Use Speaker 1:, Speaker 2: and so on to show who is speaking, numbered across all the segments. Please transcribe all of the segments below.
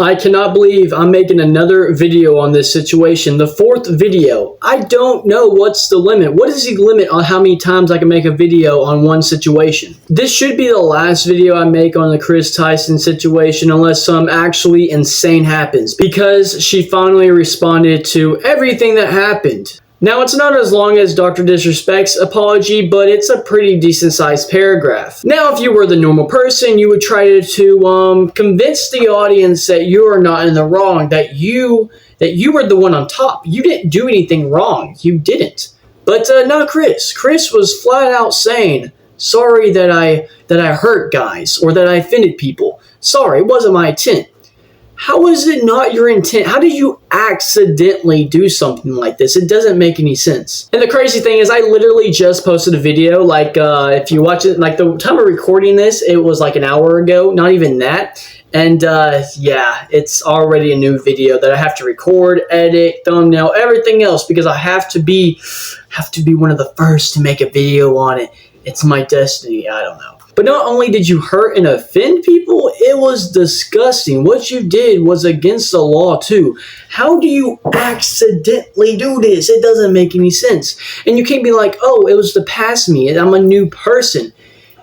Speaker 1: I cannot believe I'm making another video on this situation. The fourth video. I don't know what's the limit. What is the limit on how many times I can make a video on one situation? This should be the last video I make on the Kris Tyson situation unless some actually insane happens, because she finally responded to everything that happened. Now, it's not as long as Dr. Disrespect's apology, but it's a pretty decent-sized paragraph. Now, if you were the normal person, you would try to convince the audience that you are not in the wrong, that you were the one on top. You didn't do anything wrong. You didn't. But not Kris. Kris was flat out saying, sorry that I hurt guys, or that I offended people. Sorry, it wasn't my intent. How is it not your intent? How did you accidentally do something like this? It doesn't make any sense. And the crazy thing is, I literally just posted a video. Like, if you watch it, like the time of recording this, it was like an hour ago, not even that. And yeah, it's already a new video that I have to record, edit, thumbnail, everything else, because I have to be one of the first to make a video on it. It's my destiny. I don't know. But not only did you hurt and offend people, it was disgusting. What you did was against the law too. How do you accidentally do this? It doesn't make any sense. And you can't be like, oh, it was the past me. I'm a new person.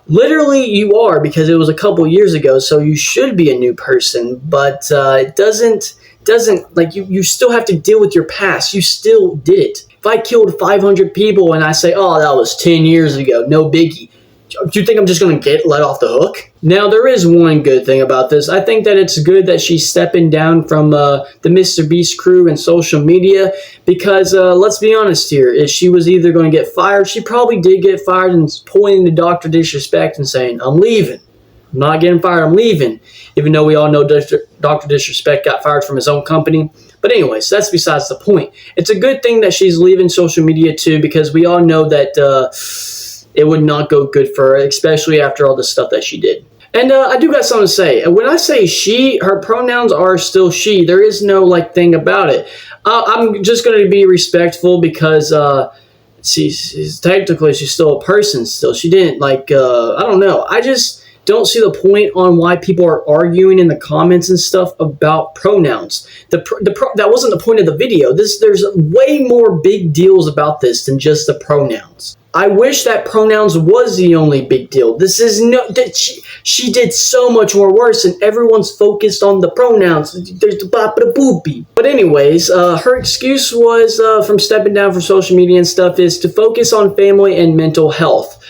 Speaker 1: Literally, you are, because it was a couple years ago, so you should be a new person. But it doesn't like you still have to deal with your past. You still did it. If I killed 500 people and I say, oh, that was 10 years ago, no biggie. Do you think I'm just going to get let off the hook? Now, there is one good thing about this. I think that it's good that she's stepping down from the MrBeast crew and social media, because let's be honest here. If she was either going to get fired, she probably did get fired, and pointing to Dr. Disrespect and saying, I'm leaving. I'm not getting fired. I'm leaving. Even though we all know Dr. Disrespect got fired from his own company. But anyways, that's besides the point. It's a good thing that she's leaving social media too, because we all know that it would not go good for her, especially after all the stuff that she did. And I do got something to say. When I say she, her pronouns are still she. There is no thing about it. I'm just going to be respectful, because she's still a person still. She didn't I don't know. I just don't see the point on why people are arguing in the comments and stuff about pronouns. That wasn't the point of the video. There's way more big deals about this than just the pronouns. I wish that pronouns was the only big deal. This is she did so much more worse, and everyone's focused on the pronouns. There's the boopy. But anyways, her excuse was from stepping down from social media and stuff is to focus on family and mental health.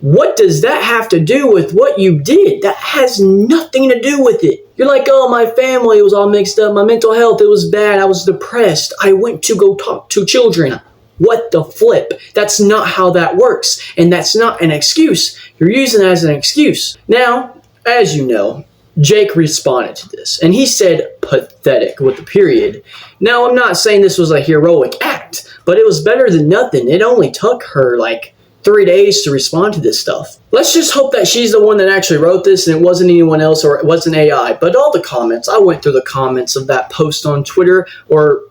Speaker 1: What does that have to do with what you did? That has nothing to do with it. You're like, oh, my family was all mixed up. My mental health, it was bad. I was depressed. I went to go talk to children. What the flip? That's not how that works. And that's not an excuse. You're using it as an excuse. Now, as you know, Jake responded to this, and he said pathetic with a period. Now, I'm not saying this was a heroic act, but it was better than nothing. It only took her 3 days to respond to this stuff. Let's just hope that she's the one that actually wrote this and it wasn't anyone else, or it wasn't AI. But all the comments, I went through the comments of that post on Twitter, or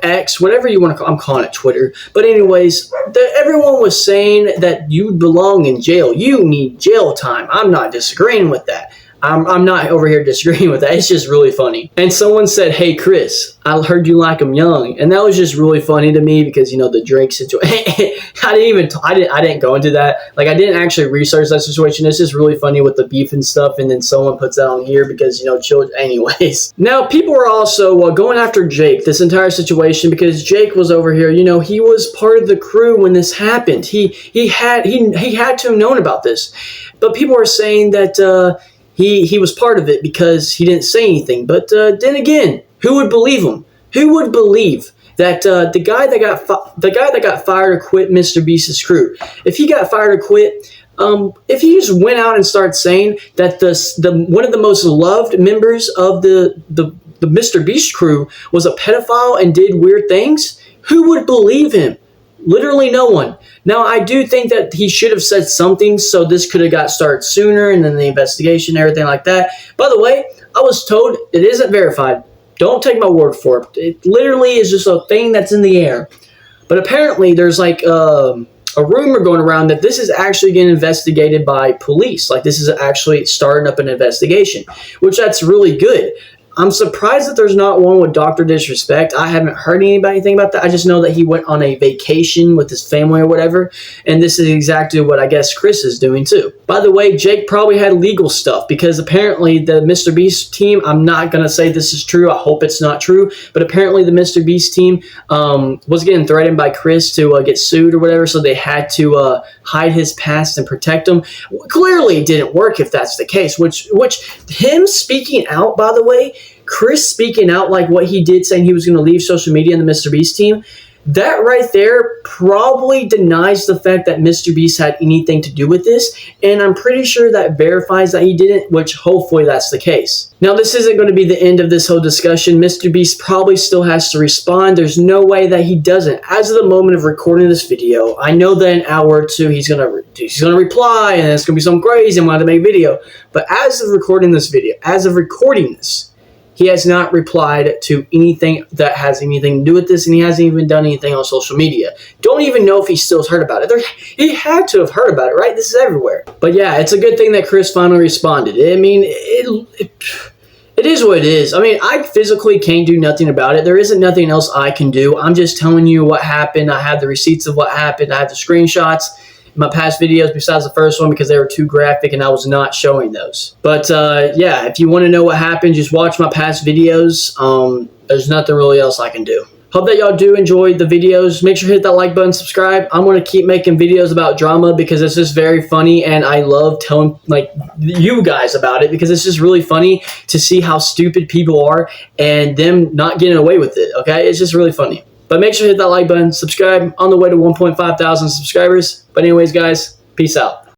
Speaker 1: X, whatever you want to call it. I'm calling it Twitter. But anyways, everyone was saying that you belong in jail. You need jail time. I'm not disagreeing with that. I'm not over here disagreeing with that. It's just really funny. And someone said, hey, Kris, I heard you like him young. And that was just really funny to me, because, the Drake situation. I didn't go into that. I didn't actually research that situation. It's just really funny with the beef and stuff. And then someone puts that on here because, children. Anyways. Now, people are also going after Jake, this entire situation, because Jake was over here. He was part of the crew when this happened. He had to have known about this. But people are saying that, He was part of it because he didn't say anything. But then again, who would believe him? Who would believe that the guy that got fired or quit MrBeast's crew? If he got fired or quit, if he just went out and started saying that one of the most loved members of the MrBeast crew was a pedophile and did weird things, who would believe him? Literally no one. Now, I do think that he should have said something, so this could have got started sooner, and then the investigation, everything like that. By the way, I was told it isn't verified. Don't take my word for it. It literally is just a thing that's in the air. But apparently, there's a rumor going around that this is actually getting investigated by police. This is actually starting up an investigation, which that's really good. I'm surprised that there's not one with Dr. Disrespect. I haven't heard anything about that. I just know that he went on a vacation with his family or whatever, and this is exactly what I guess Kris is doing too. By the way, Jake probably had legal stuff because apparently the MrBeast team, I'm not going to say this is true. I hope it's not true, but apparently the MrBeast team was getting threatened by Kris to get sued or whatever, so they had to hide his past and protect him. Clearly it didn't work if that's the case, which him speaking out, by the way, Kris speaking out like what he did, saying he was going to leave social media and the MrBeast team, that right there probably denies the fact that MrBeast had anything to do with this, and I'm pretty sure that verifies that he didn't, which hopefully that's the case. Now, this isn't going to be the end of this whole discussion. MrBeast probably still has to respond. There's no way that he doesn't. As of the moment of recording this video, I know that in an hour or two he's gonna reply, and it's gonna be something crazy. I'm going to make a video. But as of recording this, he has not replied to anything that has anything to do with this, and he hasn't even done anything on social media. Don't even know if he still has heard about it. He had to have heard about it, right? This is everywhere. But yeah, it's a good thing that Kris finally responded. I mean, it is what it is. I mean, I physically can't do nothing about it. There isn't nothing else I can do. I'm just telling you what happened. I have the receipts of what happened. I have the screenshots. My past videos besides the first one because they were too graphic and I was not showing those. But yeah, if you want to know what happened, just watch my past videos. There's nothing really else I can do. Hope that y'all do enjoy the videos. Make sure to hit that like button, subscribe. I'm going to keep making videos about drama because it's just very funny, and I love telling you guys about it because it's just really funny to see how stupid people are and them not getting away with it, okay? It's just really funny. But make sure to hit that like button, subscribe, on the way to 1,500 subscribers. But anyways, guys, peace out.